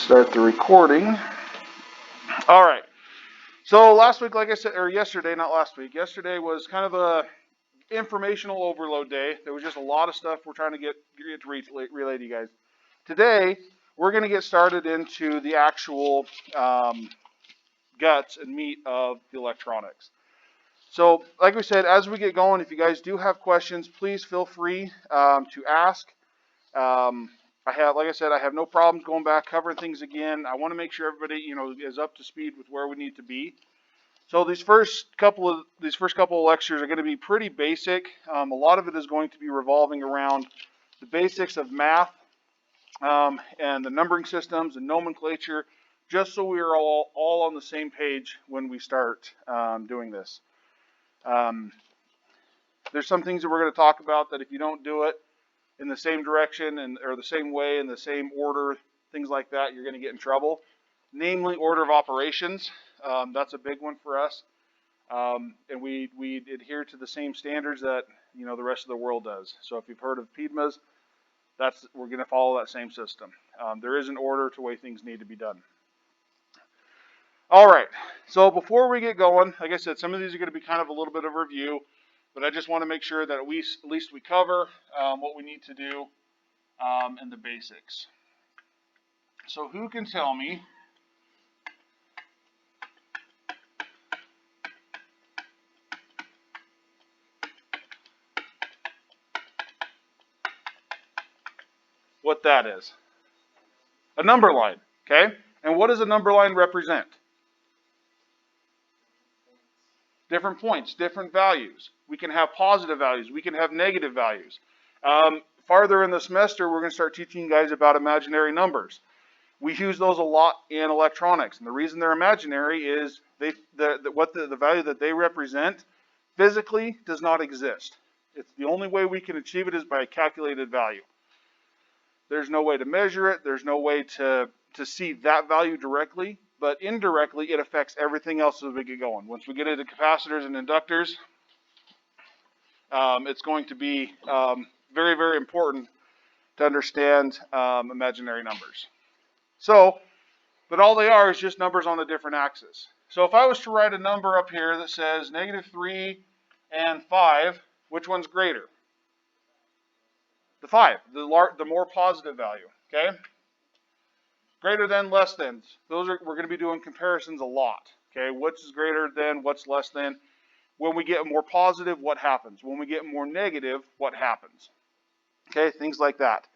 Start the recording. All right. So last week, like I said, or yesterday, not last week. Yesterday was kind of a informational overload day. There was just a lot of stuff we're trying to get to relay to you guys. Today, we're going to get started into the actual guts and meat of the electronics. So, like we said, as we get going, if you guys do have questions, please feel free to ask. Like I said, I have no problems going back, covering things again. I want to make sure everybody, is up to speed with where we need to be. So these first couple of lectures are going to be pretty basic. A lot of it is going to be revolving around the basics of math and the numbering systems and nomenclature, just so we are all on the same page when we start doing this. There's some things that we're going to talk about that if you don't do it in the same direction or the same way, in the same order, things like that, you're going to get in trouble. Namely, order of operations. That's a big one for us. And we adhere to the same standards that the rest of the world does. So if you've heard of PDMAs, we're going to follow that same system. There is an order to the way things need to be done. All right. So before we get going, like I said, some of these are going to be kind of a little bit of a review. But I just want to make sure that at least we cover what we need to do and the basics. So who can tell me what that is? A number line, okay? And what does a number line represent? Different points, different values. We can have positive values. We can have negative values. Farther in the semester, we're going to start teaching you guys about imaginary numbers. We use those a lot in electronics, and the reason they're imaginary is the value that they represent physically does not exist. It's the only way we can achieve it is by a calculated value. There's no way to measure it. There's no way to see that value directly. But indirectly, it affects everything else as we get going. Once we get into capacitors and inductors, it's going to be very, very important to understand imaginary numbers. So, but all they are is just numbers on a different axis. So if I was to write a number up here that says -3 and 5, which one's greater? The 5, the more positive value, okay? Greater than, less than. We're going to be doing comparisons a lot. Okay, which is greater than, what's less than. When we get more positive, what happens? When we get more negative, what happens? Okay, things like that.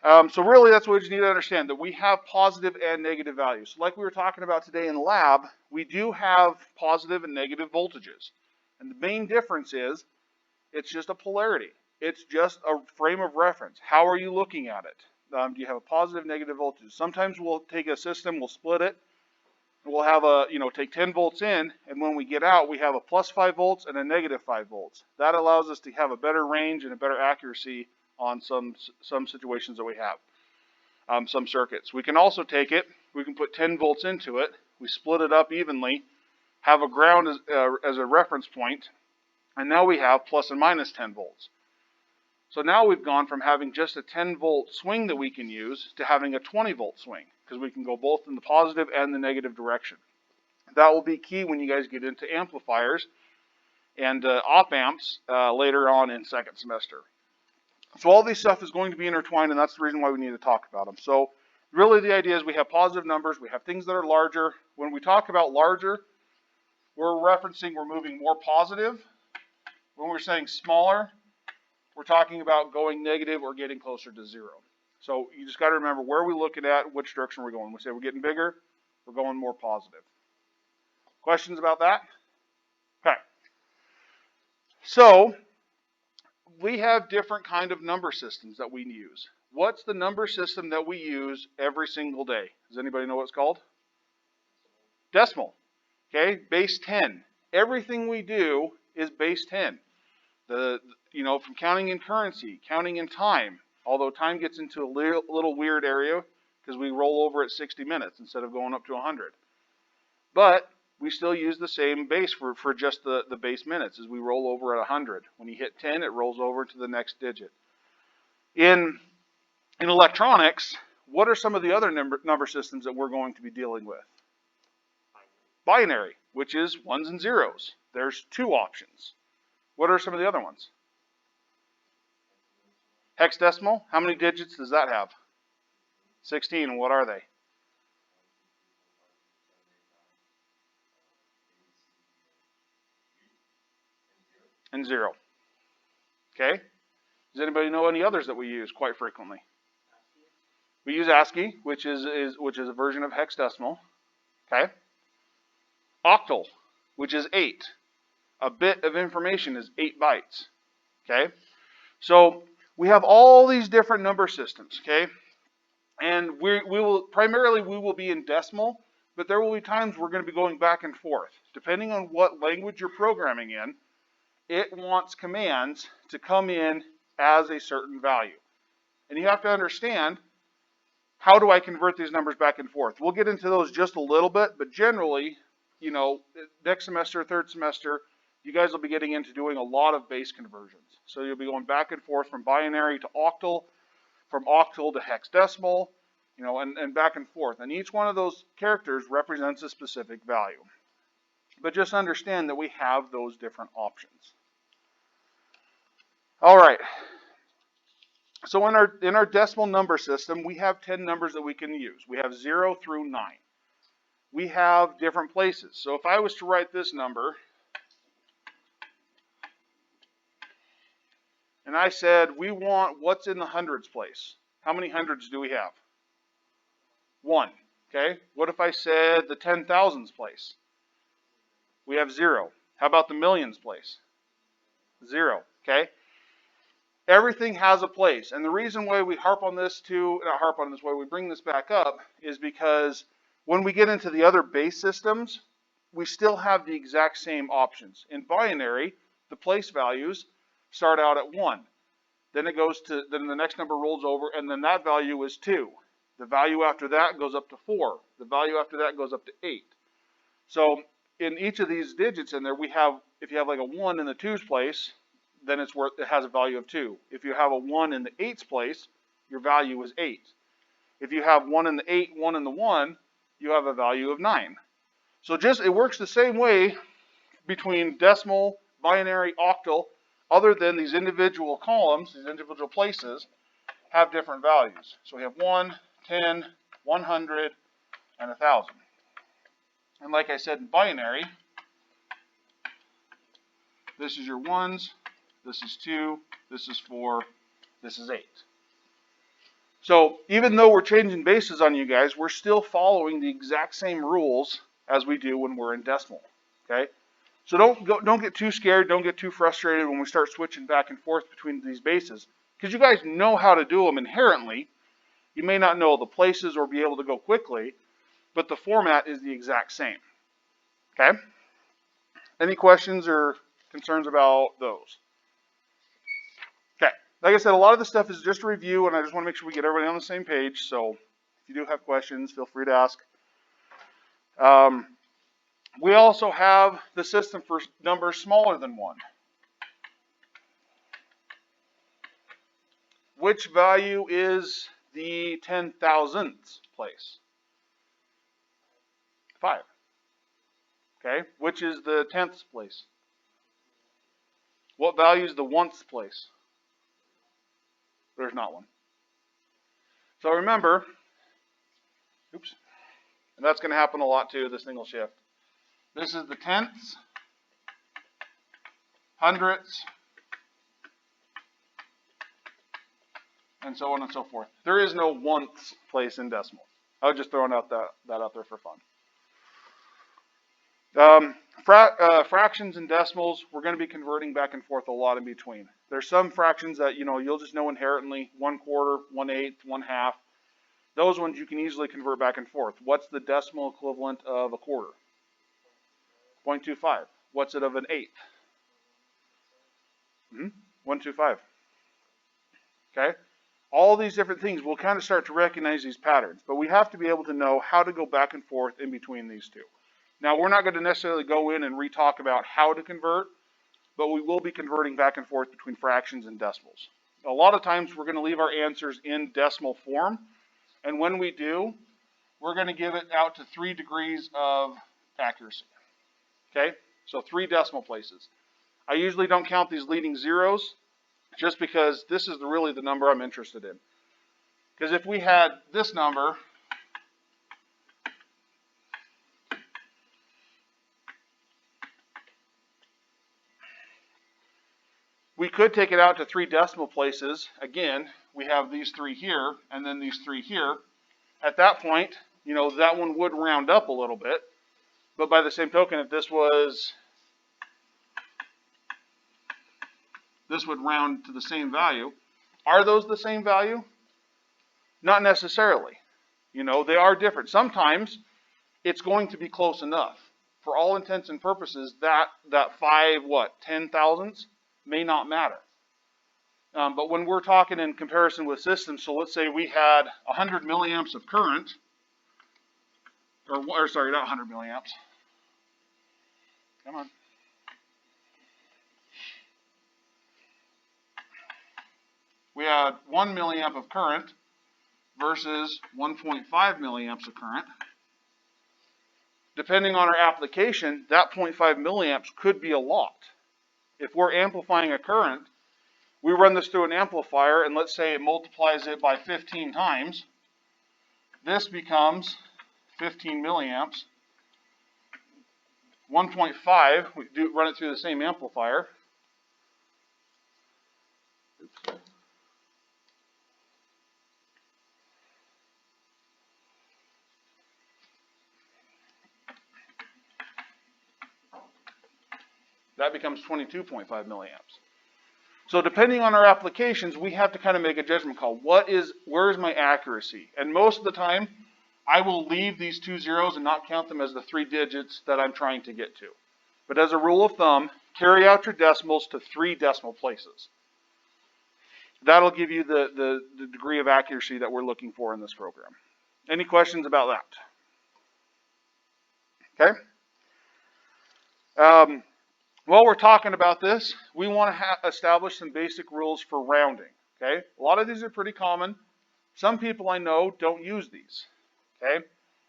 So really, that's what we just need to understand, that we have positive and negative values. Like we were talking about today in the lab, we do have positive and negative voltages. And the main difference is, it's just a polarity. It's just a frame of reference. How are you looking at it? Do you have a positive, negative voltage? Sometimes we'll take a system, we'll split it, and we'll have take 10 volts in, and when we get out, we have a plus 5 volts and a negative 5 volts. That allows us to have a better range and a better accuracy on some situations that we have, some circuits. We can also take it, we can put 10 volts into it, we split it up evenly, have a ground as a reference point, and now we have plus and minus 10 volts. So now we've gone from having just a 10-volt swing that we can use to having a 20-volt swing, because we can go both in the positive and the negative direction. That will be key when you guys get into amplifiers and op amps later on in second semester. So all this stuff is going to be intertwined, and that's the reason why we need to talk about them. So really the idea is we have positive numbers, we have things that are larger. When we talk about larger, we're moving more positive. When we're saying smaller, we're talking about going negative or getting closer to 0. So you just got to remember where we're looking at, which direction we're going. We say we're getting bigger, we're going more positive. Questions about that? Okay. So we have different kind of number systems that we use. What's the number system that we use every single day? Does anybody know what it's called? Decimal. Okay, base 10. Everything we do is base 10. From counting in currency, counting in time, although time gets into a little weird area because we roll over at 60 minutes instead of going up to 100. But we still use the same base for just the base minutes as we roll over at 100. When you hit 10, it rolls over to the next digit. In electronics, What are some of the other number systems that we're going to be dealing with? Binary, which is ones and zeros. There's two options. What are some of the other ones? Hexadecimal, how many digits does that have? 16, what are they? And 0. Okay? Does anybody know any others that we use quite frequently? We use ASCII, which is a version of hexadecimal. Okay? Octal, which is 8. A bit of information is 8 bytes. Okay? So we have all these different number systems, okay? And we will be in decimal, but there will be times we're going to be going back and forth. Depending on what language you're programming in, it wants commands to come in as a certain value. And you have to understand, how do I convert these numbers back and forth? We'll get into those just a little bit, but generally, you know, next semester, third semester, you guys will be getting into doing a lot of base conversions. So you'll be going back and forth from binary to octal, from octal to hexadecimal, you know, and back and forth. And each one of those characters represents a specific value. But just understand that we have those different options. All right. So in our decimal number system, we have 10 numbers that we can use. We have 0 through 9. We have different places. So if I was to write this number, and I said we want what's in the hundreds place. How many hundreds do we have? 1. Okay. What if I said the 10,000s place? We have 0. How about the millions place? 0. Okay. Everything has a place. And the reason why we harp on this too, not harp on this, why we bring this back up is because when we get into the other base systems, we still have the exact same options. In binary, the place values start out at 1. Then it goes to, then the next number rolls over, and then that value is 2. The value after that goes up to 4. The value after that goes up to 8. So in each of these digits in there, we have, if you have like a 1 in the 2's place, then it has a value of 2. If you have a 1 in the 8's place, your value is 8. If you have 1 in the 8, 1 in the 1, you have a value of 9. So it works the same way between decimal, binary, octal, other than these individual columns, these individual places, have different values. So we have 1, 10, 100, and 1,000. And like I said in binary, this is your 1s, this is 2, this is 4, this is 8. So even though we're changing bases on you guys, we're still following the exact same rules as we do when we're in decimal. Okay? So don't get too scared, don't get too frustrated when we start switching back and forth between these bases, because you guys know how to do them inherently. You may not know the places or be able to go quickly, but the format is the exact same. Okay? Any questions or concerns about those? Okay. Like I said, a lot of this stuff is just a review, and I just want to make sure we get everybody on the same page. So if you do have questions, feel free to ask. We also have the system for numbers smaller than 1. Which value is the 10,000th place? 5. Okay. Which is the 10th place? What value is the 1th place? There's not one. So remember, oops, and that's going to happen a lot too, this thing will shift. This is the tenths, hundredths, and so on and so forth. There is no 1th place in decimal. I was just throwing out that out there for fun. Fractions and decimals, we're going to be converting back and forth a lot in between. There's some fractions that, you know, you'll just know inherently, 1/4, 1/8, 1/2. Those ones you can easily convert back and forth. What's the decimal equivalent of a quarter? 0.25. What's it of an eighth? 125. Okay? All these different things, we'll kind of start to recognize these patterns, but we have to be able to know how to go back and forth in between these two. Now, we're not going to necessarily go in and re-talk about how to convert, but we will be converting back and forth between fractions and decimals. A lot of times we're going to leave our answers in decimal form, And when we do, we're going to give it out to 3 degrees of accuracy. Okay? So 3 decimal places. I usually don't count these leading zeros just because this is really the number I'm interested in. Because if we had this number, we could take it out to 3 decimal places. Again, we have these 3 here and then these 3 here. At that point, you know, that one would round up a little bit. But by the same token, if this would round to the same value. Are those the same value? Not necessarily. You know, they are different. Sometimes it's going to be close enough. For all intents and purposes, that 10 thousandths may not matter. But when we're talking in comparison with systems, so let's say we had 100 milliamps of current, or sorry, not 100 milliamps. Come on. We had 1 milliamp of current versus 1.5 milliamps of current. Depending on our application, that 0.5 milliamps could be a lot. If we're amplifying a current, we run this through an amplifier, and let's say it multiplies it by 15 times. This becomes 15 milliamps. 1.5, we run it through the same amplifier. Oops. That becomes 22.5 milliamps. So depending on our applications, we have to kind of make a judgment call. Where is my accuracy? And most of the time, I will leave these 2 zeros and not count them as the 3 digits that I'm trying to get to. But as a rule of thumb, carry out your decimals to 3 decimal places. That'll give you the degree of accuracy that we're looking for in this program. Any questions about that? Okay. While we're talking about this, we want to establish some basic rules for rounding. Okay. A lot of these are pretty common. Some people I know don't use these. Okay.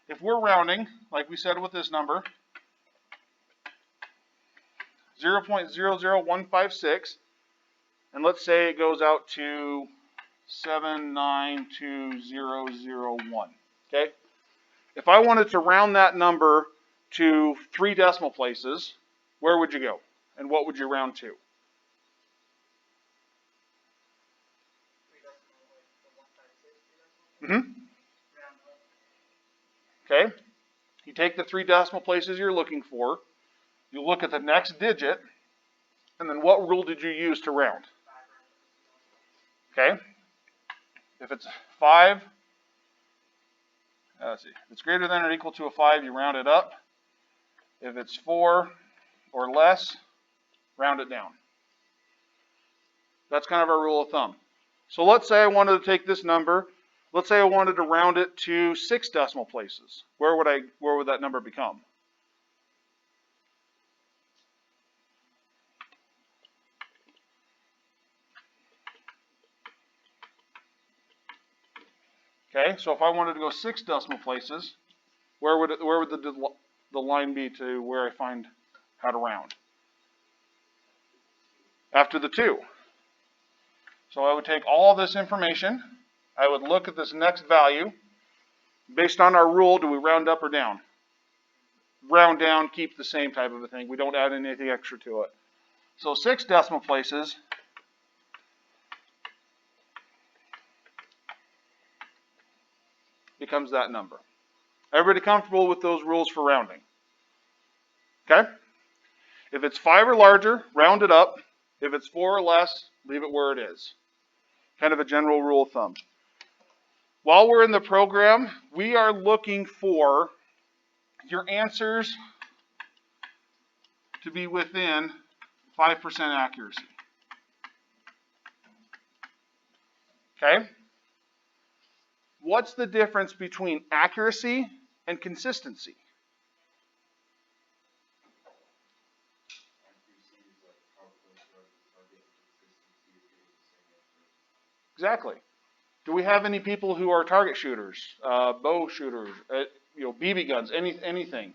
If we're rounding, like we said with this number, 0.00156, and let's say it goes out to 792,001. Okay? If I wanted to round that number to 3 decimal places, where would you go? And what would you round to? Okay? You take the 3 decimal places you're looking for, you look at the next digit, and then what rule did you use to round? Okay? If it's 5, let's see. If it's greater than or equal to a 5, you round it up. If it's 4 or less, round it down. That's kind of our rule of thumb. So let's say I wanted to take this number. Let's say I wanted to round it to 6 decimal places. Where would that number become? Okay, so if I wanted to go 6 decimal places, where would the line be to where I find how to round? After the 2. So I would take all this information, I would look at this next value. Based on our rule, do we round up or down? Round down, keep the same type of a thing. We don't add anything extra to it. So 6 decimal places becomes that number. Everybody comfortable with those rules for rounding? Okay? If it's 5 or larger, round it up. If it's 4 or less, leave it where it is. Kind of a general rule of thumb. While we're in the program, we are looking for your answers to be within 5% accuracy. Okay? What's the difference between accuracy and consistency? Exactly. Do we have any people who are target shooters, bow shooters, BB guns, anything?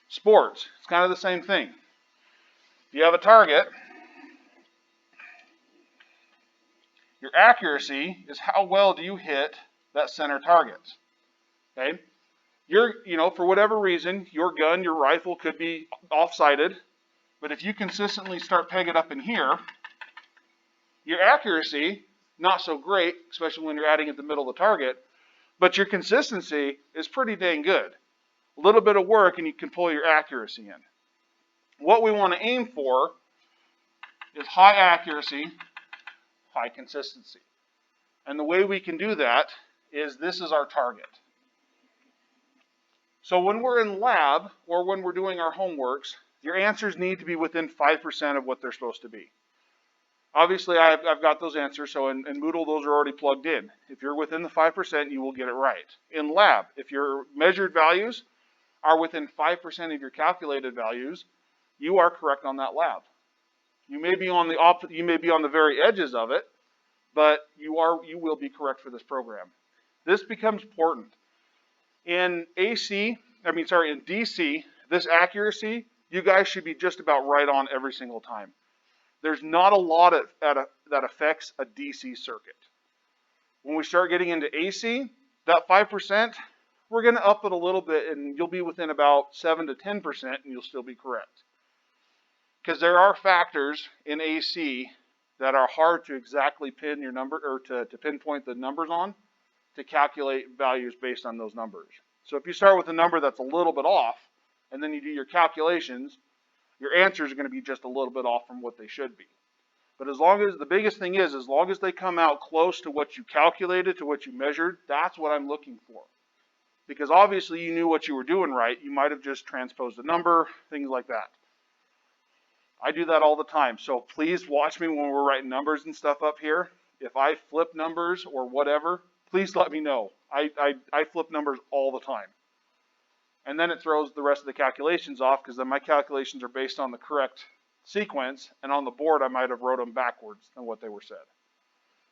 Sports, it's kind of the same thing. If you have a target, your accuracy is how well do you hit that center target. Okay? For whatever reason, your gun, your rifle could be off-sighted, but if you consistently start pegging up in here, your accuracy, not so great, especially when you're adding at the middle of the target, but your consistency is pretty dang good. A little bit of work and you can pull your accuracy in. What we want to aim for is high accuracy, high consistency. And the way we can do that is this is our target. So when we're in lab or when we're doing our homeworks, your answers need to be within 5% of what they're supposed to be. Obviously, I've got those answers, so in Moodle, those are already plugged in. If you're within the 5%, you will get it right. In lab, if your measured values are within 5% of your calculated values, you are correct on that lab. You may be on the very edges of it, but you will be correct for this program. This becomes important. In DC, this accuracy, you guys should be just about right on every single time. There's not a lot that affects a DC circuit. When we start getting into AC, that 5%, we're going to up it a little bit, and you'll be within about 7 to 10%, and you'll still be correct. Because there are factors in AC that are hard to exactly pin your number or to pinpoint the numbers on to calculate values based on those numbers. So if you start with a number that's a little bit off, and then you do your calculations, your answers are going to be just a little bit off from what they should be. But the biggest thing is, as long as they come out close to what you calculated, to what you measured, that's what I'm looking for. Because obviously you knew what you were doing right. You might have just transposed a number, things like that. I do that all the time. So please watch me when we're writing numbers and stuff up here. If I flip numbers or whatever, please let me know. I flip numbers all the time. And then it throws the rest of the calculations off because then my calculations are based on the correct sequence, and on the board I might have wrote them backwards than what they were said.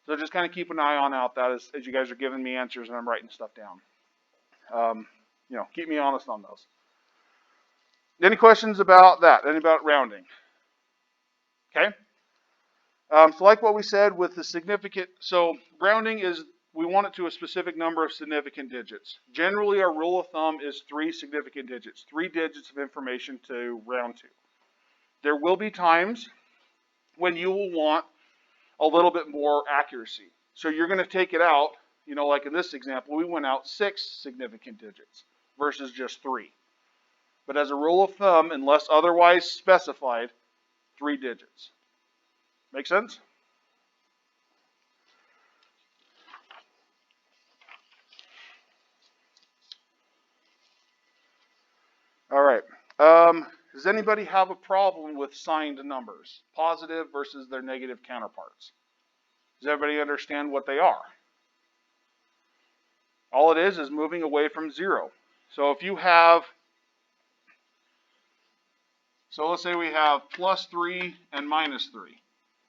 So just kind of keep an eye on that as you guys are giving me answers and I'm writing stuff down. Keep me honest on those. Any questions about that? Any about rounding? Okay. So like what we said with the significant, so rounding is, we want it to a specific number of significant digits. Generally, our rule of thumb is 3 significant digits, 3 digits of information to round to. There will be times when you will want a little bit more accuracy. So you're going to take it out, like in this example, we went out 6 significant digits versus just 3. But as a rule of thumb, unless otherwise specified, 3 digits. Make sense? All right. Does anybody have a problem with signed numbers? Positive versus their negative counterparts? Does everybody understand what they are? All it is moving away from 0. So if you have, let's say we have +3 and -3.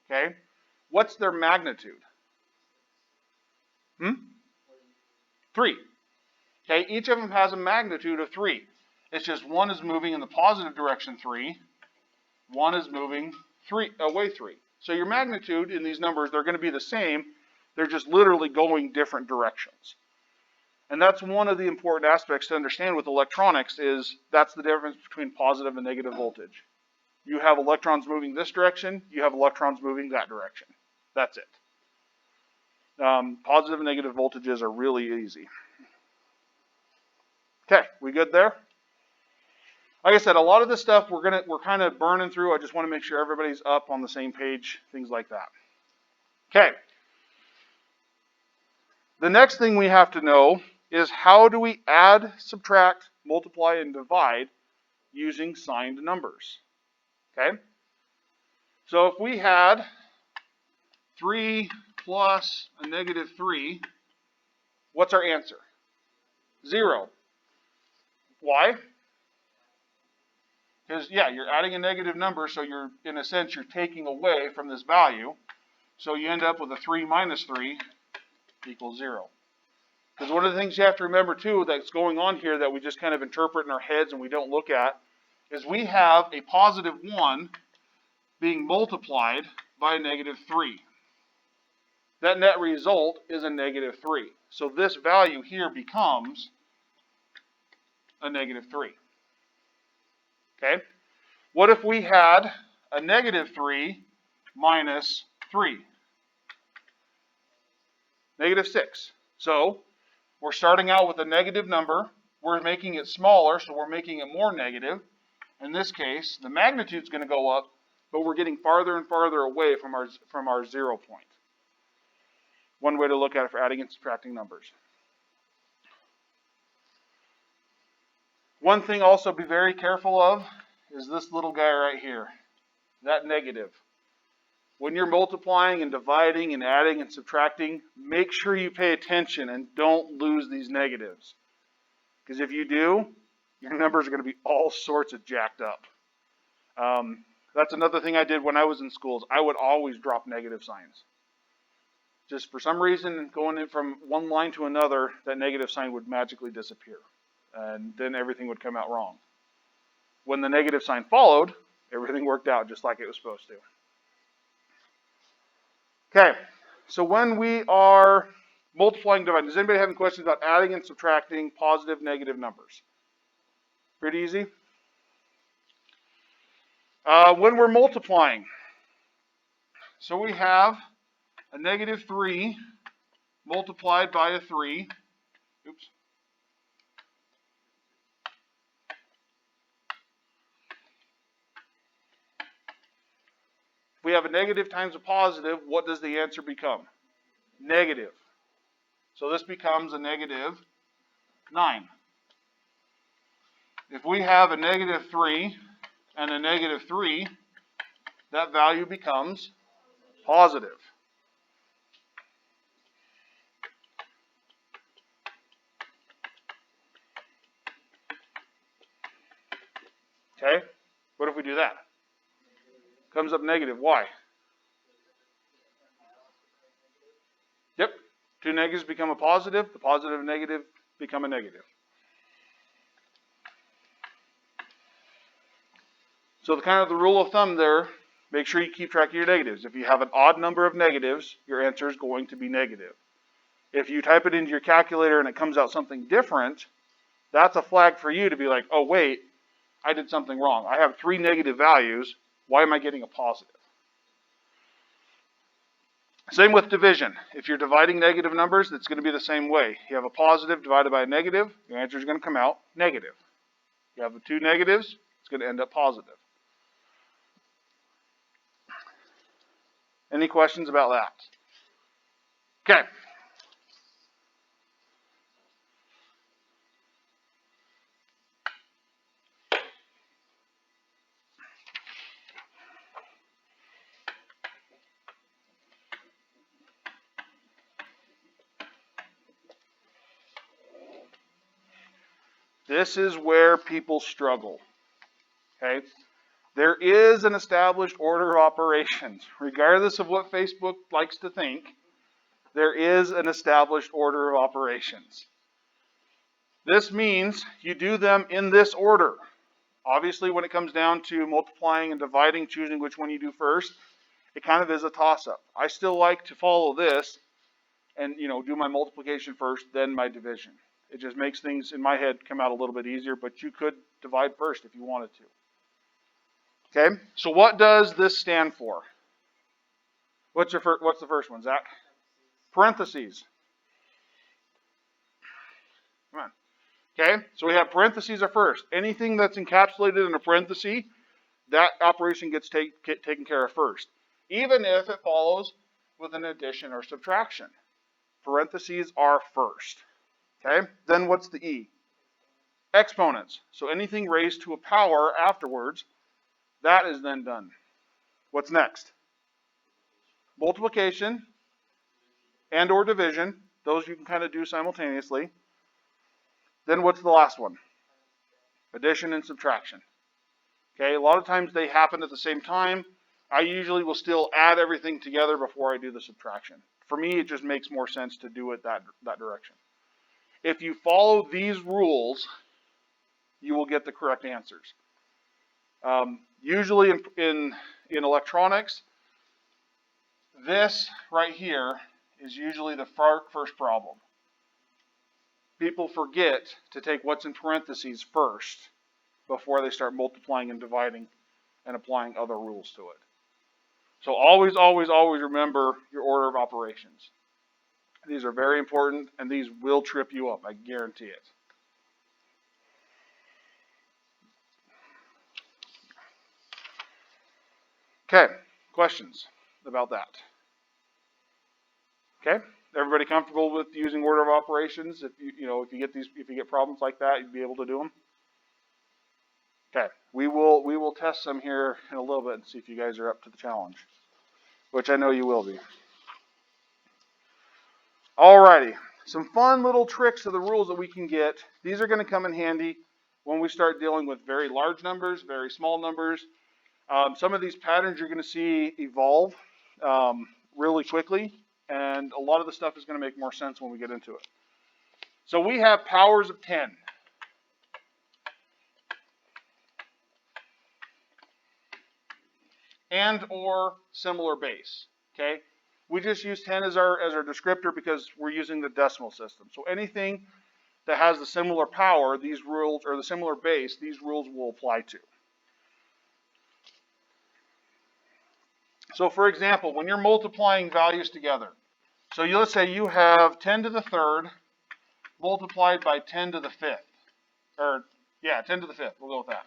Okay? What's their magnitude? 3. Okay? Each of them has a magnitude of 3. It's just one is moving in the positive direction 3, one is moving away 3. So your magnitude in these numbers, they're going to be the same. They're just literally going different directions. And that's one of the important aspects to understand with electronics is that's the difference between positive and negative voltage. You have electrons moving this direction, you have electrons moving that direction. That's it. Positive and negative voltages are really easy. Okay, we good there? Like I said, a lot of this stuff we're kind of burning through. I just want to make sure everybody's up on the same page, things like that. Okay. The next thing we have to know is how do we add, subtract, multiply, and divide using signed numbers. Okay? So if we had 3 plus a -3, what's our answer? 0. Why? Because, you're adding a negative number, so in a sense, you're taking away from this value. So you end up with a 3 minus 3 equals 0. Because one of the things you have to remember too that's going on here that we just kind of interpret in our heads and we don't look at is we have a positive 1 being multiplied by a negative 3. That net result is a negative 3. So this value here becomes a negative 3. Okay? What if we had a negative 3 minus 3? Negative 6. So we're starting out with a negative number. We're making it smaller, so we're making it more negative. In this case, the magnitude's going to go up, but we're getting farther and farther away from our 0 point. One way to look at it for adding and subtracting numbers. One thing also be very careful of is this little guy right here, that negative. When you're multiplying and dividing and adding and subtracting, make sure you pay attention and don't lose these negatives. Because if you do, your numbers are going to be all sorts of jacked up. That's another thing I did when I was in schools. I would always drop negative signs. Just for some reason, going in from one line to another, that negative sign would magically disappear. And then everything would come out wrong. When the negative sign followed, everything worked out just like it was supposed to. Okay, so when we are multiplying and dividing, does anybody have any questions about adding and subtracting positive, negative numbers? Pretty easy. When we're multiplying, so we have a negative 3 multiplied by a 3. Oops. If we have a negative times a positive, what does the answer become? Negative. So this becomes a negative 9. If we have a negative 3 and a negative 3, that value becomes positive. Okay? What if we do that? Comes up negative. Why? Yep. Two negatives become a positive. The positive and negative become a negative. So the rule of thumb there, make sure you keep track of your negatives. If you have an odd number of negatives, your answer is going to be negative. If you type it into your calculator and it comes out something different, that's a flag for you to be like, oh wait, I did something wrong. I have 3 negative values. Why am I getting a positive? Same with division. If you're dividing negative numbers, it's going to be the same way. You have a positive divided by a negative, your answer is going to come out negative. You have 2 negatives, it's going to end up positive. Any questions about that? Okay. This is where people struggle. Okay? There is an established order of operations. Regardless of what Facebook likes to think, there is an established order of operations. This means you do them in this order. Obviously, when it comes down to multiplying and dividing, choosing which one you do first, it kind of is a toss-up. I still like to follow this and do my multiplication first, then my division. It just makes things in my head come out a little bit easier, but you could divide first if you wanted to. Okay, so what does this stand for? What's the first one, Zach? Parentheses. Come on. Okay, so we have parentheses are first. Anything that's encapsulated in a parenthesis, that operation gets taken care of first, even if it follows with an addition or subtraction. Parentheses are first. Okay, then what's the E? Exponents. So anything raised to a power afterwards, that is then done. What's next? Multiplication and or division. Those you can kind of do simultaneously. Then what's the last one? Addition and subtraction. Okay, a lot of times they happen at the same time. I usually will still add everything together before I do the subtraction. For me, it just makes more sense to do it that direction. If you follow these rules, you will get the correct answers. Usually in electronics, this right here is usually the first problem. People forget to take what's in parentheses first before they start multiplying and dividing and applying other rules to it. So always, always, always remember your order of operations. These are very important, and these will trip you up, I guarantee it. Okay, questions about that? Okay, everybody comfortable with using order of operations? If you get problems like that, you'd be able to do them. Okay, we will test some here in a little bit and see if you guys are up to the challenge, which I know you will be. Alrighty, some fun little tricks of the rules that we can get. These are going to come in handy when we start dealing with very large numbers, very small numbers. Some of these patterns you're going to see evolve really quickly, and a lot of the stuff is going to make more sense when we get into it. So we have powers of 10. And or similar base, okay? We just use 10 as our descriptor because we're using the decimal system. So anything that has the similar power, these rules, or the similar base, these rules will apply to. So for example, when you're multiplying values together, so let's say you have 10 to the third multiplied by 10 to the fifth. 10 to the fifth, we'll go with that.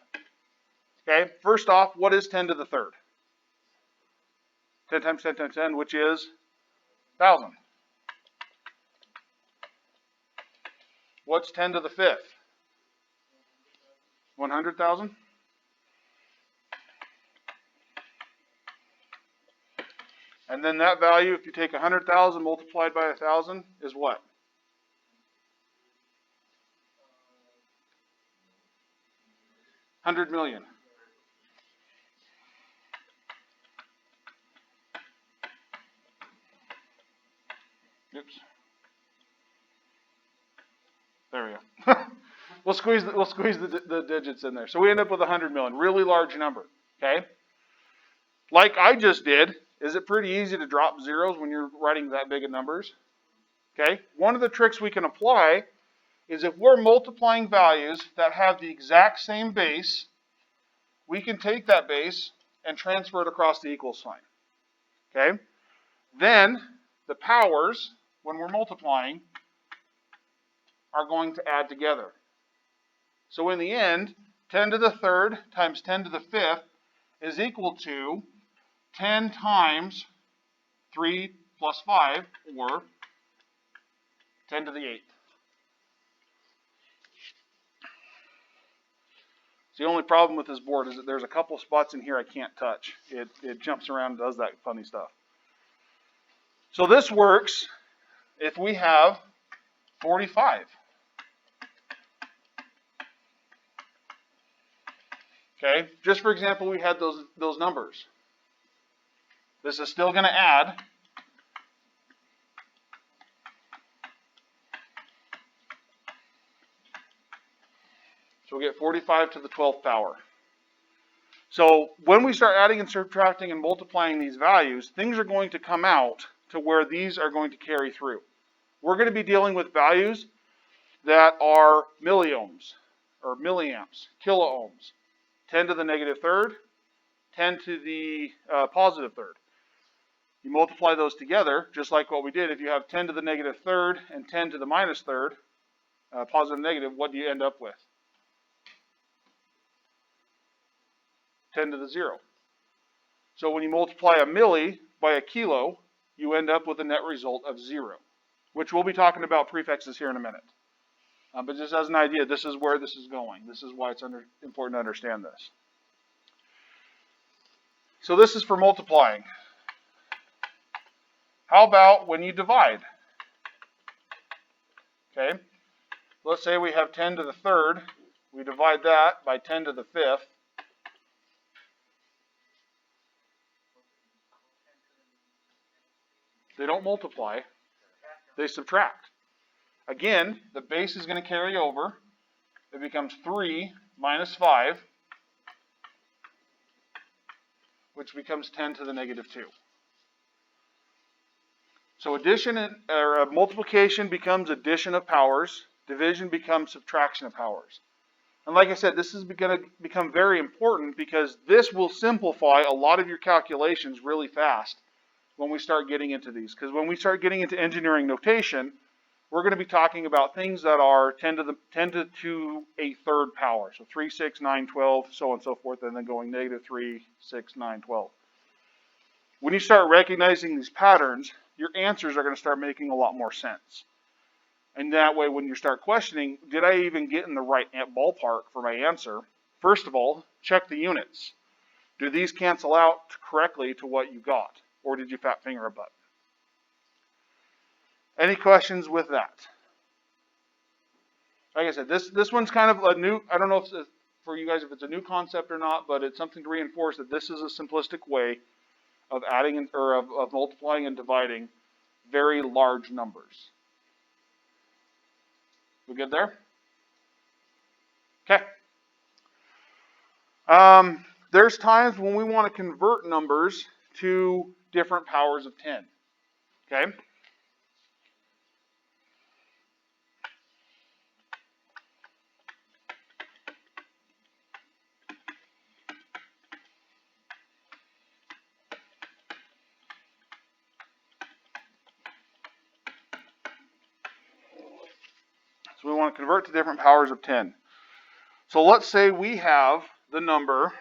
Okay, first off, what is 10 to the third? 10 times 10 times 10, which is 1,000. What's 10 to the fifth? 100,000. And then that value, if you take 100,000 multiplied by 1,000, is what? $100 million. Oops. There we go. We'll squeeze the digits in there. So we end up with 100 million, really large number. Okay. Like I just did, is it pretty easy to drop zeros when you're writing that big of numbers? Okay. One of the tricks we can apply is if we're multiplying values that have the exact same base, we can take that base and transfer it across the equal sign. Okay. Then the powers, when we're multiplying, are going to add together. So in the end, 10 to the third times 10 to the fifth is equal to 10 times 3 plus 5, or 10 to the 8th. So the only problem with this board is that there's a couple spots in here I can't touch. It jumps around and does that funny stuff. So this works if we have 45. Okay, just for example, we had those numbers. This is still going to add. So we get 45 to the 12th power. So when we start adding and subtracting and multiplying these values, things are going to come out to where these are going to carry through. We're going to be dealing with values that are milliohms or milliamps, kiloohms. 10 to the negative third, 10 to the positive third. You multiply those together, just like what we did. If you have 10 to the negative third and 10 to the minus third, positive and negative, what do you end up with? 10 to the 0. So when you multiply a milli by a kilo, you end up with a net result of 0, which we'll be talking about prefixes here in a minute. But just as an idea, this is where this is going. This is why it's important to understand this. So this is for multiplying. How about when you divide? Okay, let's say we have 10 to the third. We divide that by 10 to the fifth. They don't multiply, they subtract. Again, the base is going to carry over. It becomes 3 minus 5, which becomes 10 to the negative 2. So multiplication becomes addition of powers. Division becomes subtraction of powers. And like I said, this is going to become very important because this will simplify a lot of your calculations really fast when we start getting into these. Because when we start getting into engineering notation, we're going to be talking about things that are 10 to a third power. So 3, 6, 9, 12, so on and so forth, and then going negative 3, 6, 9, 12. When you start recognizing these patterns, your answers are going to start making a lot more sense. And that way, when you start questioning, did I even get in the right ballpark for my answer? First of all, check the units. Do these cancel out correctly to what you got? Or did you fat finger a button? Any questions with that? Like I said, this one's kind of a new, I don't know if it's for you guys if it's a new concept or not, but it's something to reinforce that this is a simplistic way of adding or of multiplying and dividing very large numbers. We good there? Okay. There's times when we want to convert numbers to different powers of 10. Okay? So we want to convert to different powers of 10. So let's say we have the number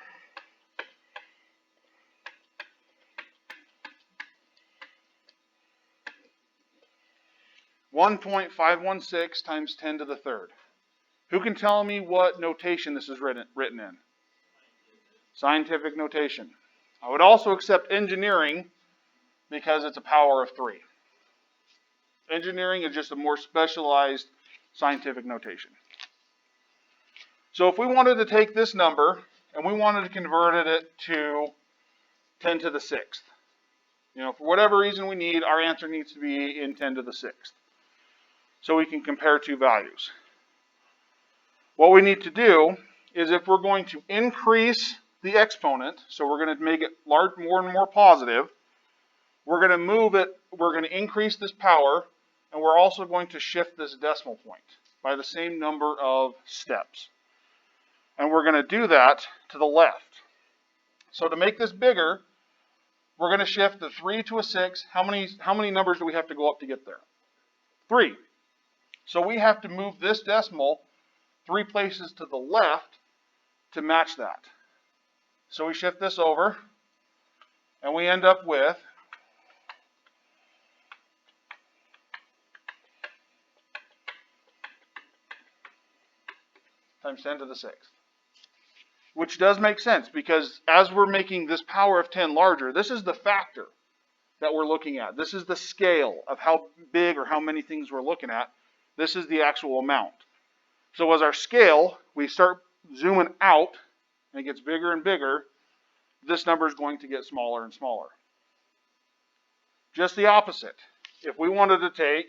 1.516 times 10 to the third. Who can tell me what notation this is written in? Scientific notation. I would also accept engineering because it's a power of 3. Engineering is just a more specialized scientific notation. So if we wanted to take this number and we wanted to convert it to 10 to the 6th, for whatever reason we need, our answer needs to be in 10 to the 6th. So we can compare two values. What we need to do is if we're going to increase the exponent, so we're going to make it more and more positive, we're going to move it, we're going to increase this power, and we're also going to shift this decimal point by the same number of steps. And we're going to do that to the left. So to make this bigger, we're going to shift the 3 to a 6. How many numbers do we have to go up to get there? 3. So we have to move this decimal 3 places to the left to match that. So we shift this over, and we end up with times 10 to the 6th. Which does make sense because as we're making this power of 10 larger, this is the factor that we're looking at. This is the scale of how big or how many things we're looking at. This is the actual amount. So as our scale, we start zooming out, and it gets bigger and bigger, this number is going to get smaller and smaller. Just the opposite. If we wanted to take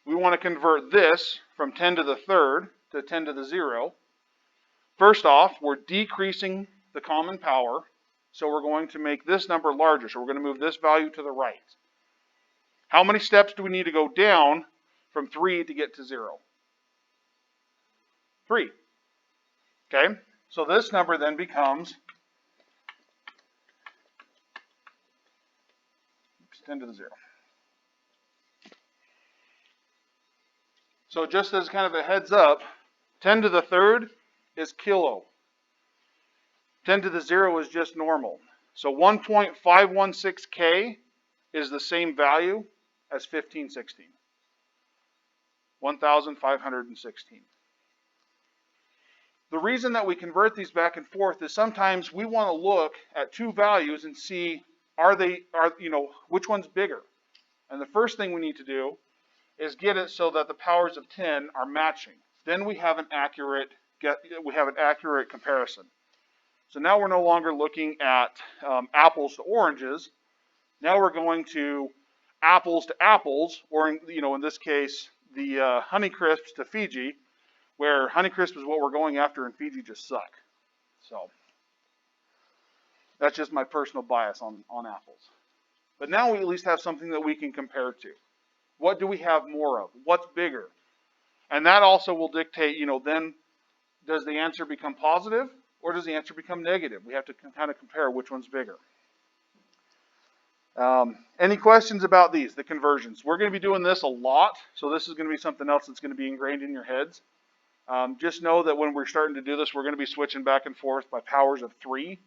we want to convert this from 10 to the third to 10 to the 0. First off, we're decreasing the common power, so we're going to make this number larger. So we're going to move this value to the right. How many steps do we need to go down from 3 to get to 0? 3. Okay, so this number then becomes 10 to the 0. So just as kind of a heads up, 10 to the third is kilo. 10 to the 0 is just normal. So 1.516 K is the same value as 1516. 1,516. The reason that we convert these back and forth is sometimes we want to look at two values and see which one's bigger. And the first thing we need to do is get it so that the powers of 10 are matching. Then we have an accurate we have an accurate comparison. So now we're no longer looking at apples to oranges. Now we're going to apples to apples, or in this case, the Honeycrisps to Fiji, where Honeycrisp is what we're going after, and Fiji just suck. So that's just my personal bias on apples. But now we at least have something that we can compare to. What do we have more of? What's bigger? And that also will dictate, then does the answer become positive or does the answer become negative? We have to kind of compare which one's bigger. Any questions about these, the conversions? We're going to be doing this a lot, so this is going to be something else that's going to be ingrained in your heads. Just know that when we're starting to do this, we're going to be switching back and forth by powers of 3,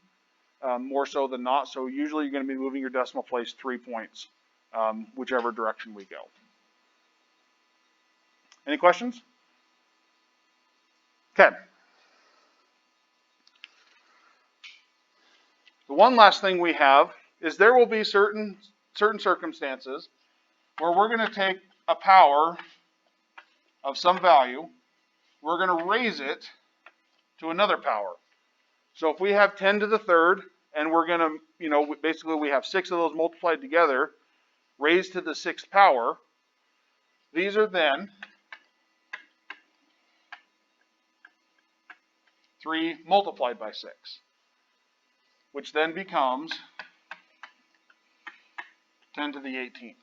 more so than not. So usually you're going to be moving your decimal place 3 points, whichever direction we go. Any questions? Okay. The one last thing we have is there will be certain circumstances where we're going to take a power of some value, we're going to raise it to another power. So if we have 10 to the third, and we're going to, basically we have 6 of those multiplied together, raised to the 6th power, these are then 3 multiplied by 6, which then becomes 10 to the 18th.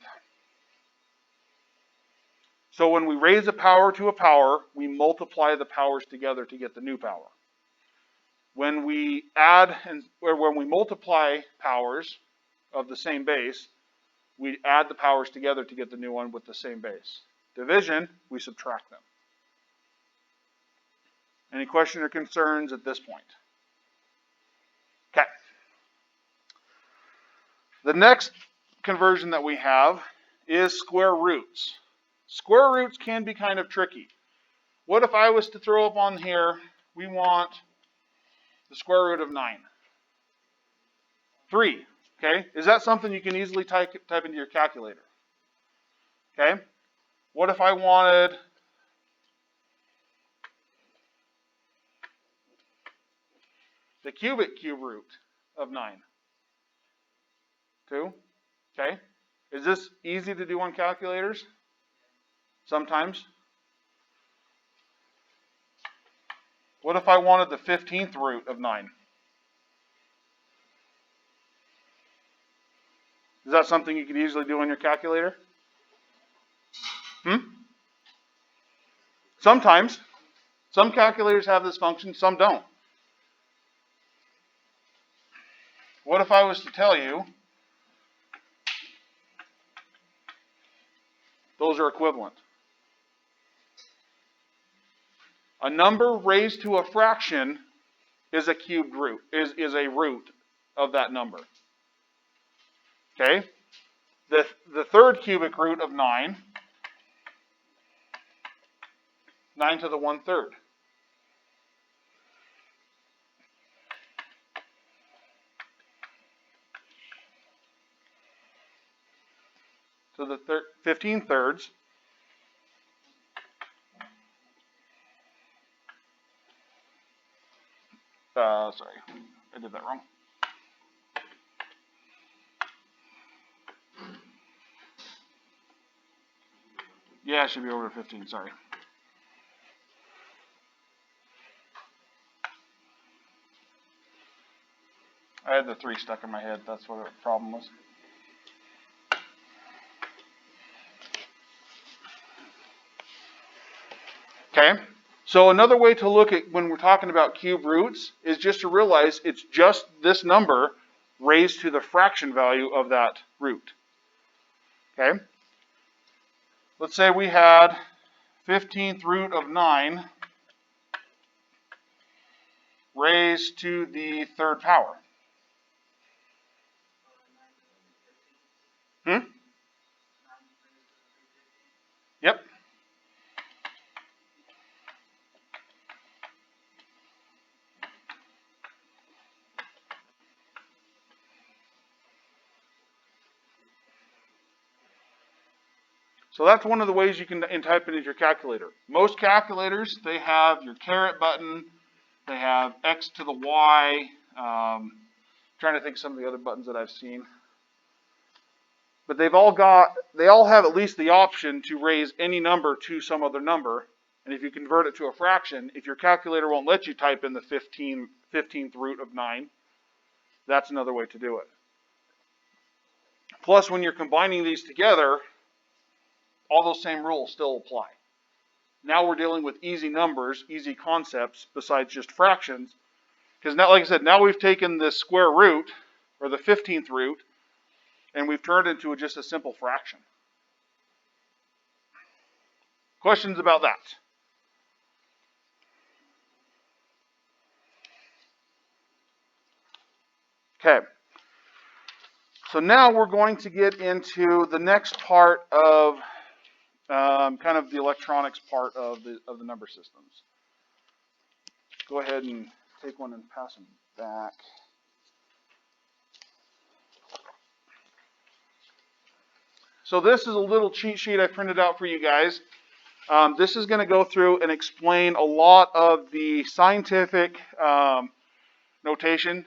So when we raise a power to a power, we multiply the powers together to get the new power. When we when we multiply powers of the same base, we add the powers together to get the new one with the same base. Division, we subtract them. Any questions or concerns at this point? Okay. The next conversion that we have is square roots. Square roots can be kind of tricky. What if I was to throw up on here, we want the square root of 9? 3, okay? Is that something you can easily type into your calculator? Okay? What if I wanted the cubic cube root of 9? 2, okay? Is this easy to do on calculators? Sometimes. What if I wanted the 15th root of 9? Is that something you could easily do on your calculator? Sometimes. Some calculators have this function, some don't. What if I was to tell you those are equivalent? A number raised to a fraction is a cubed root, is a root of that number. Okay? The third cubic root of 9, 9 to the 1/3. So the 15 thirds. Sorry, I did that wrong. Yeah, it should be over 15, sorry. I had the 3 stuck in my head, that's what the problem was. Okay, so another way to look at when we're talking about cube roots is just to realize it's just this number raised to the fraction value of that root. Okay, let's say we had 15th root of 9 raised to the 3rd power. Yep. So that's one of the ways you can type it into your calculator. Most calculators, they have your caret button, they have X to the Y. Trying to think of some of the other buttons that I've seen. But they all have at least the option to raise any number to some other number. And if you convert it to a fraction, if your calculator won't let you type in the 15th root of 9, that's another way to do it. Plus, when you're combining these together, all those same rules still apply. Now we're dealing with easy numbers, easy concepts, besides just fractions. Because now, like I said, now we've taken this square root, or the 15th root, and we've turned it into just a simple fraction. Questions about that? Okay. So now we're going to get into the next part of kind of the electronics part of the number systems. Go ahead and take one and pass them back. So this is a little cheat sheet I printed out for you guys. This is going to go through and explain a lot of the scientific notation,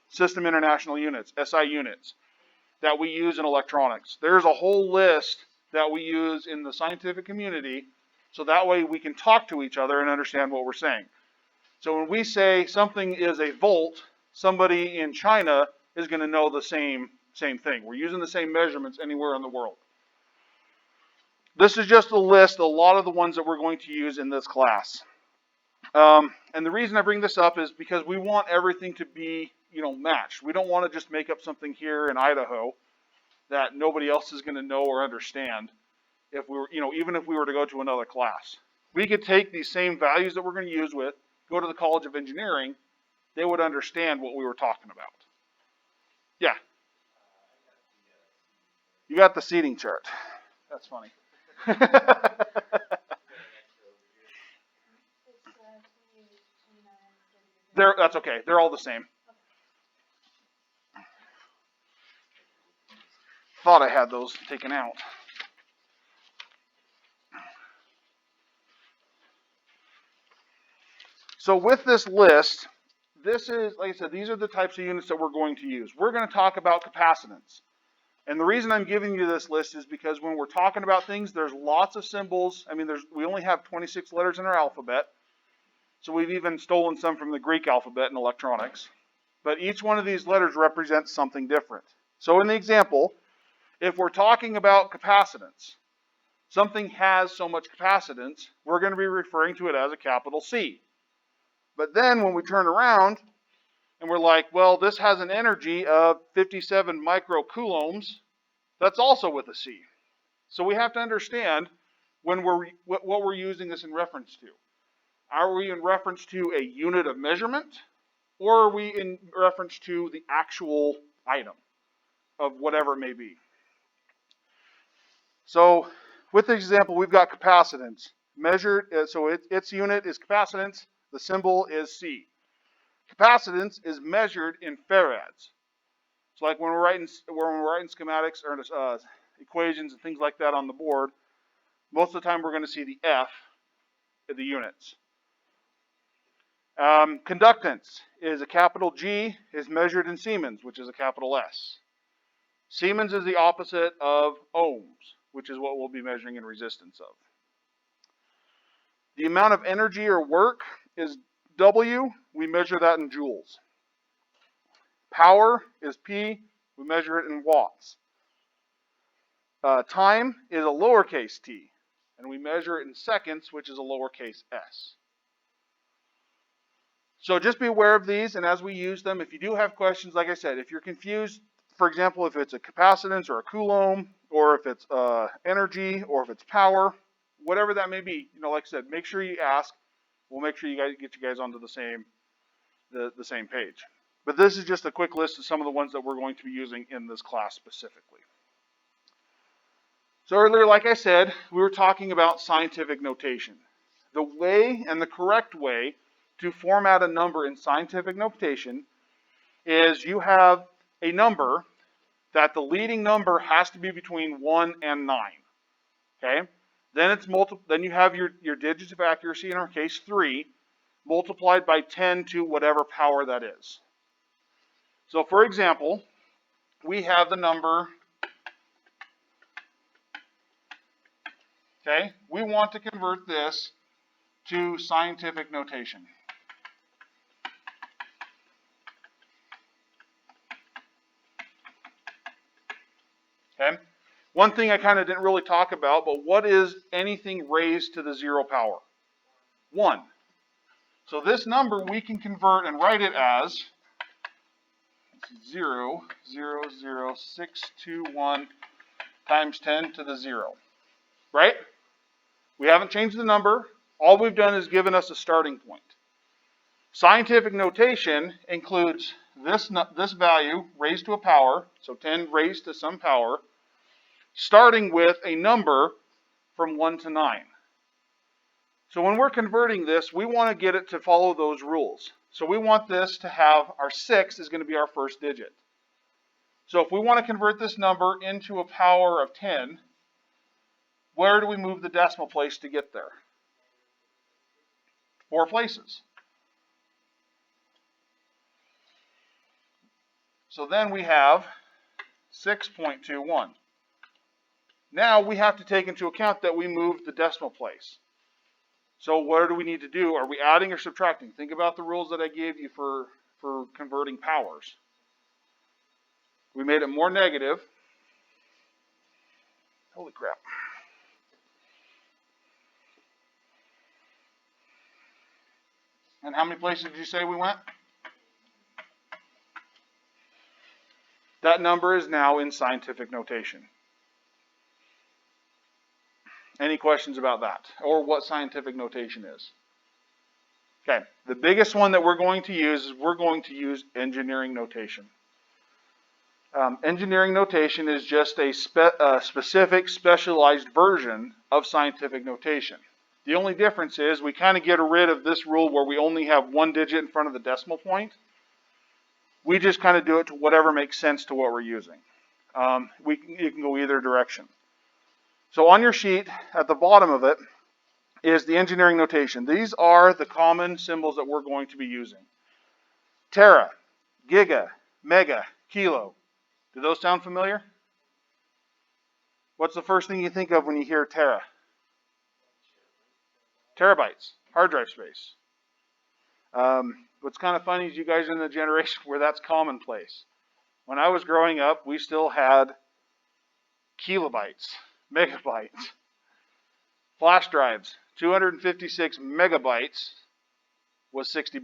System International Units, SI units, that we use in electronics. There's a whole list that we use in the scientific community, so that way we can talk to each other and understand what we're saying. So when we say something is a volt, somebody in China is going to know the same thing. We're using the same measurements anywhere in the world. This is just a list, a lot of the ones that we're going to use in this class. And the reason I bring this up is because we want everything to be, matched. We don't want to just make up something here in Idaho that nobody else is going to know or understand. If we were, even if we were to go to another class, we could take these same values that we're going to use with, go to the College of Engineering, they would understand what we were talking about. Yeah. You got the seating chart. That's funny. That's okay. They're all the same. Thought I had those taken out. So with this list, this is, like I said, these are the types of units that we're going to use. We're going to talk about capacitance. And the reason I'm giving you this list is because when we're talking about things, there's lots of symbols. I mean, we only have 26 letters in our alphabet. So we've even stolen some from the Greek alphabet in electronics. But each one of these letters represents something different. So in the example, if we're talking about capacitance, something has so much capacitance, we're going to be referring to it as a capital C. But then when we turn around and we're like, well, this has an energy of 57 microcoulombs, that's also with a C. So we have to understand when what we're using this in reference to. Are we in reference to a unit of measurement, or are we in reference to the actual item of whatever it may be? So with this example, we've got capacitance measured. So its unit is capacitance. The symbol is C. Capacitance is measured in farads. So like when we're writing schematics or equations and things like that on the board, most of the time we're going to see the F of the units. Conductance is a capital G, is measured in Siemens, which is a capital S. Siemens is the opposite of ohms, which is what we'll be measuring in resistance of. The amount of energy or work is W, we measure that in joules. Power is P, we measure it in watts. Time is a lowercase t, and we measure it in seconds, which is a lowercase s. So just be aware of these, and as we use them, if you do have questions, like I said, if you're confused, for example, if it's a capacitance or a coulomb, or if it's energy, or if it's power, whatever that may be, like I said, make sure you ask. We'll make sure get you guys onto the same page. But this is just a quick list of some of the ones that we're going to be using in this class specifically. So earlier, like I said, we were talking about scientific notation. The way and the correct way to format a number in scientific notation is you have a number that the leading number has to be between 1 and 9. Okay? Then it's then you have your digits of accuracy, in our case 3, multiplied by 10 to whatever power that is. So for example, we have the number, okay? We want to convert this to scientific notation. Okay? One thing I kind of didn't really talk about, but what is anything raised to the 0 power? 1. So this number we can convert and write it as 0.00621 times 10 to the 0. Right? We haven't changed the number. All we've done is given us a starting point. Scientific notation includes this value raised to a power, so 10 raised to some power, starting with a number from 1 to 9. So when we're converting this, we want to get it to follow those rules. So we want this to have our 6 is going to be our first digit. So if we want to convert this number into a power of 10, where do we move the decimal place to get there? 4 places. So then we have 6.21. Now we have to take into account that we moved the decimal place. So what do we need to do? Are we adding or subtracting? Think about the rules that I gave you for converting powers. We made it more negative. Holy crap. And how many places did you say we went? That number is now in scientific notation. Any questions about that? Or what scientific notation is? Okay, the biggest one that we're going to use is we're going to use engineering notation. Engineering notation is just a specific, specialized version of scientific notation. The only difference is we kind of get rid of this rule where we only have 1 digit in front of the decimal point. We just kind of do it to whatever makes sense to what we're using. You can go either direction. So on your sheet, at the bottom of it, is the engineering notation. These are the common symbols that we're going to be using. Tera, giga, mega, kilo. Do those sound familiar? What's the first thing you think of when you hear tera? Terabytes, hard drive space. What's kind of funny is you guys are in the generation where that's commonplace. When I was growing up, we still had kilobytes, megabytes, flash drives. 256 megabytes was $60.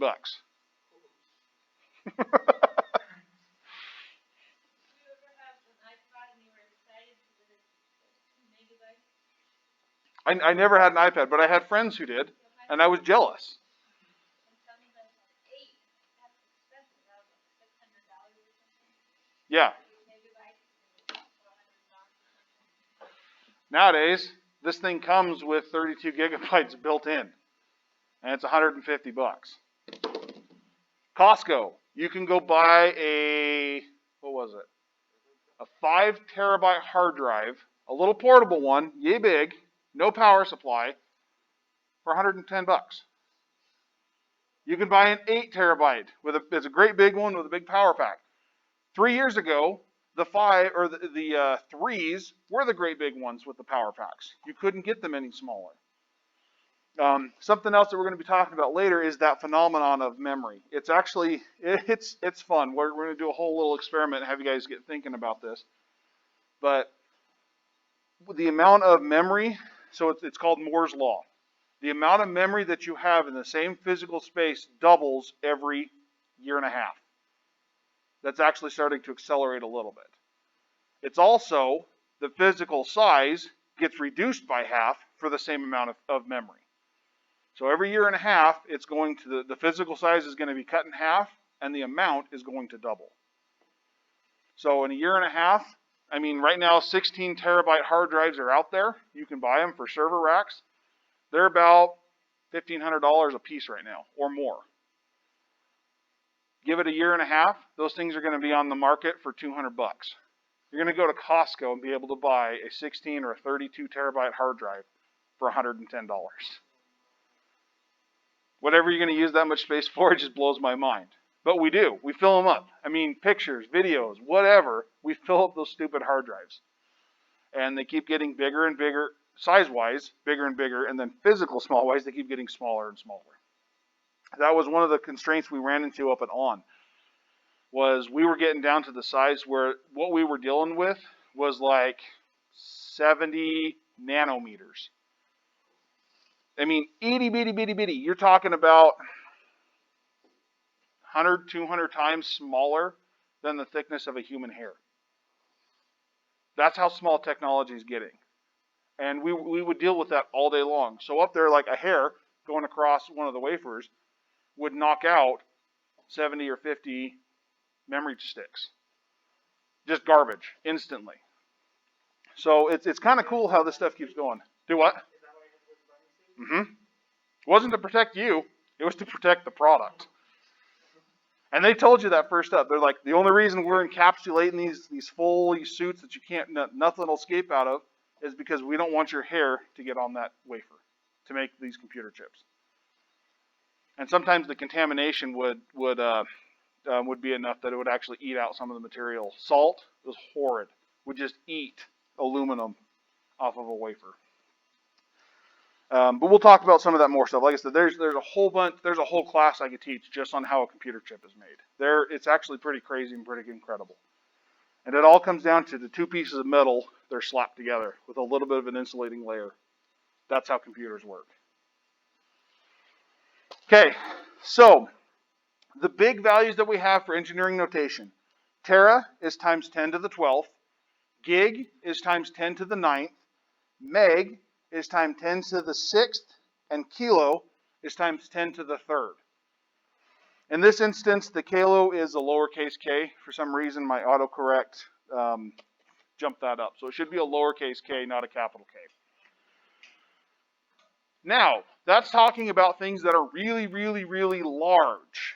I never had an iPad, but I had friends who did, and I was jealous. Yeah. Nowadays, this thing comes with 32 gigabytes built in, and it's $150. Costco, you can go buy a, what was it? A 5 terabyte hard drive, a little portable one, yay big, no power supply, for $110. You can buy an 8 terabyte it's a great big one with a big power pack. 3 years ago, the 5 or the 3s were the great big ones with the power packs. You couldn't get them any smaller. Something else that we're going to be talking about later is that phenomenon of memory. It's actually, it's fun. We're going to do a whole little experiment and have you guys get thinking about this. But the amount of memory, so it's called Moore's Law. The amount of memory that you have in the same physical space doubles every year and a half. That's actually starting to accelerate a little bit. It's also the physical size gets reduced by half for the same amount of memory. So every year and a half, it's going to the physical size is going to be cut in half, and the amount is going to double. So in a year and a half, I mean, right now 16 terabyte hard drives are out there. You can buy them for server racks. They're about $1,500 a piece right now, or more. Give it a year and a half, those things are going to be on the market for $200. You're going to go to Costco and be able to buy a 16 or a 32 terabyte hard drive for $110. Whatever you're going to use that much space for, it just blows my mind. But we do. We fill them up. I mean, pictures, videos, whatever. We fill up those stupid hard drives. And they keep getting bigger and bigger, size-wise, bigger and bigger, and then physical small-wise, they keep getting smaller and smaller. That was one of the constraints we ran into up at ON, was we were getting down to the size where what we were dealing with was like 70 nanometers. I mean, itty bitty bitty bitty. You're talking about 100, 200 times smaller than the thickness of a human hair. That's how small technology is getting. And we would deal with that all day long. So up there, like a hair going across one of the wafers would knock out 70 or 50 memory sticks. Just garbage, instantly. So it's kind of cool how this stuff keeps going. Do what? It wasn't to protect you. It was to protect the product. And they told you that first up. They're like, the only reason we're encapsulating these fully suits that you can't, nothing will escape out of, is because we don't want your hair to get on that wafer to make these computer chips. And sometimes the contamination would be enough that it would actually eat out some of the material. Salt was horrid. Would just eat aluminum off of a wafer. But we'll talk about some of that more stuff. Like I said, there's a whole class I could teach just on how a computer chip is made. It's actually pretty crazy and pretty incredible. And it all comes down to the two pieces of metal, they're slapped together with a little bit of an insulating layer. That's how computers work. Okay, so the big values that we have for engineering notation. Tera is times 10 to the 12th. Gig is times 10 to the 9th. Meg is times 10 to the 6th. And kilo is times 10 to the 3rd. In this instance, the kilo is a lowercase k. For some reason, my autocorrect jumped that up. So it should be a lowercase k, not a capital K. Now, that's talking about things that are really, really, really large.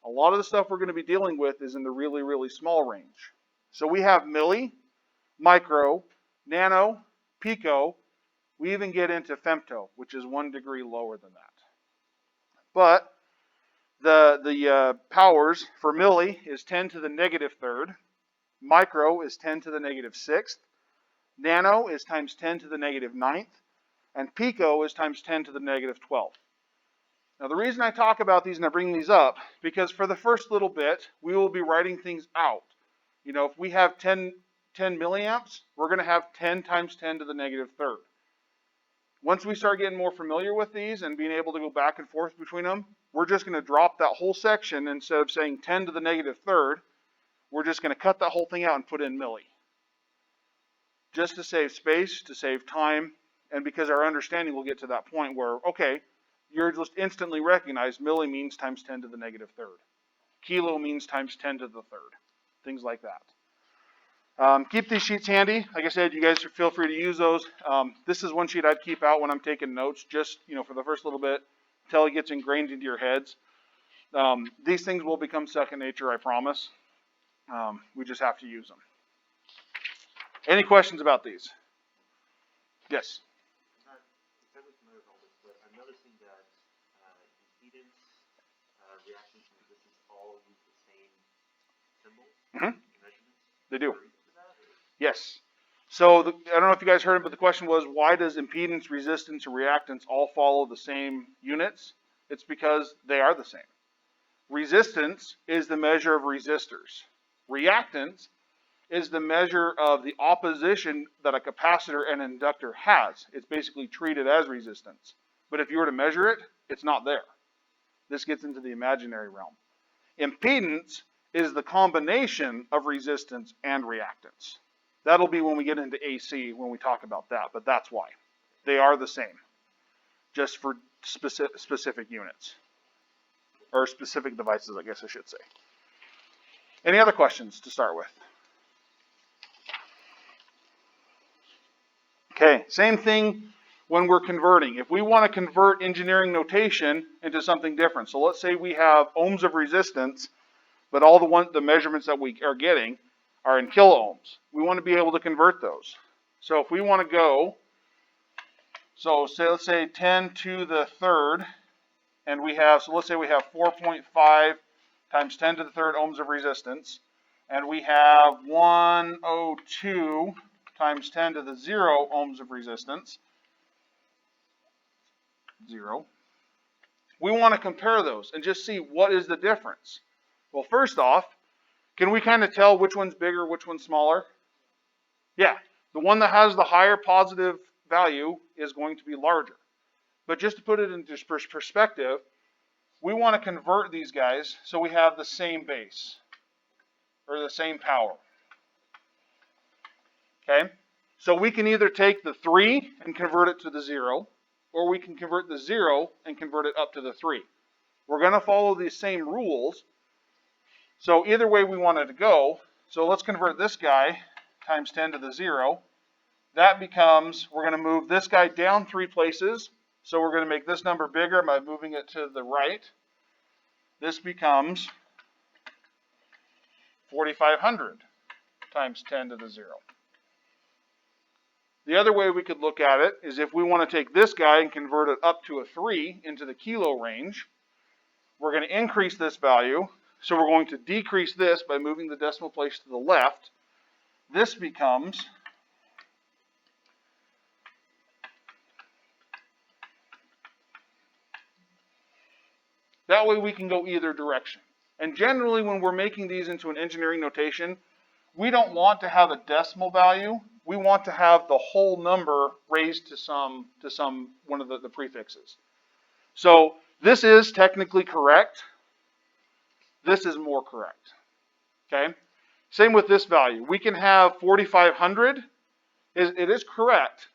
A lot of the stuff we're going to be dealing with is in the really, really small range. So we have milli, micro, nano, pico. We even get into femto, which is 1 degree lower than that. But the powers for milli is 10 to the negative 3rd. Micro is 10 to the negative 6th. Nano is times 10 to the negative 9th. And pico is times 10 to the negative 12th. Now the reason I talk about these and I bring these up, because for the first little bit, we will be writing things out. You know, if we have 10 milliamps, we're going to have 10 times 10 to the negative 3rd. Once we start getting more familiar with these and being able to go back and forth between them, we're just going to drop that whole section. Instead of saying 10 to the negative 3rd, we're just going to cut that whole thing out and put in milli. Just to save space, to save time, and because our understanding will get to that point where, okay, you're just instantly recognize milli means times 10 to the negative 3rd. Kilo means times 10 to the 3rd. Things like that. Keep these sheets handy. Like I said, you guys feel free to use those. This is one sheet I'd keep out when I'm taking notes, just for the first little bit, until it gets ingrained into your heads. These things will become second nature, I promise. We just have to use them. Any questions about these? Yes. I'm noticing that impedance, reactance, and resistance all use the same symbols in measurements. They do. Yes. So I don't know if you guys heard it, but the question was, why does impedance, resistance, and reactance all follow the same units? It's because they are the same. Resistance is the measure of resistors. Reactance is the measure of the opposition that a capacitor and inductor has. It's basically treated as resistance. But if you were to measure it, it's not there. This gets into the imaginary realm. Impedance is the combination of resistance and reactance. That'll be when we get into AC, when we talk about that, but that's why. They are the same, just for specific units. Or specific devices, I guess I should say. Any other questions to start with? Okay, same thing when we're converting. If we want to convert engineering notation into something different, so let's say we have ohms of resistance, but all the measurements that we are getting are in kilo ohms. We want to be able to convert those. So if we want to go, so say, let's say 10 to the third, and we have, so let's say we have 4.5 times 10 to the third ohms of resistance, and we have 102 times 10 to the 0 ohms of resistance, 0. We want to compare those and just see what is the difference. Well, first off, can we kind of tell which one's bigger, which one's smaller? Yeah, the one that has the higher positive value is going to be larger. But just to put it into perspective, we want to convert these guys so we have the same base or the same power. Okay? So we can either take the 3 and convert it to the 0, or we can convert the 0 and convert it up to the 3. We're going to follow these same rules. So either way we want it to go. So let's convert this guy times 10 to the 0. That becomes, we're going to move this guy down 3 places. So we're going to make this number bigger by moving it to the right. This becomes 4,500 times 10 to the 0. The other way we could look at it is if we want to take this guy and convert it up to a 3 into the kilo range, we're going to increase this value. So we're going to decrease this by moving the decimal place to the left. This becomes that way we can go either direction. And generally when we're making these into an engineering notation, we don't want to have a decimal value. We want to have the whole number raised to some one of the prefixes. So this is technically correct. This is more correct. Okay? Same with this value. We can have 4,500. It is correct,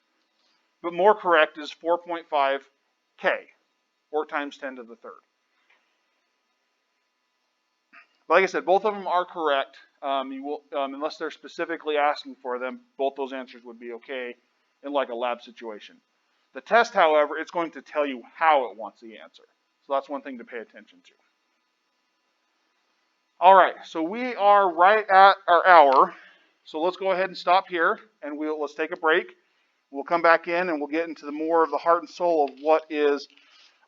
but more correct is 4.5K, or times 10 to the third. But like I said, both of them are correct. You will, unless they're specifically asking for them, both those answers would be okay in like a lab situation. The test, however, it's going to tell you how it wants the answer. So that's one thing to pay attention to. All right, so we are right at our hour. So let's go ahead and stop here, and let's take a break. We'll come back in, and we'll get into the more of the heart and soul of what is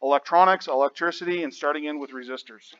electronics, electricity, and starting in with resistors.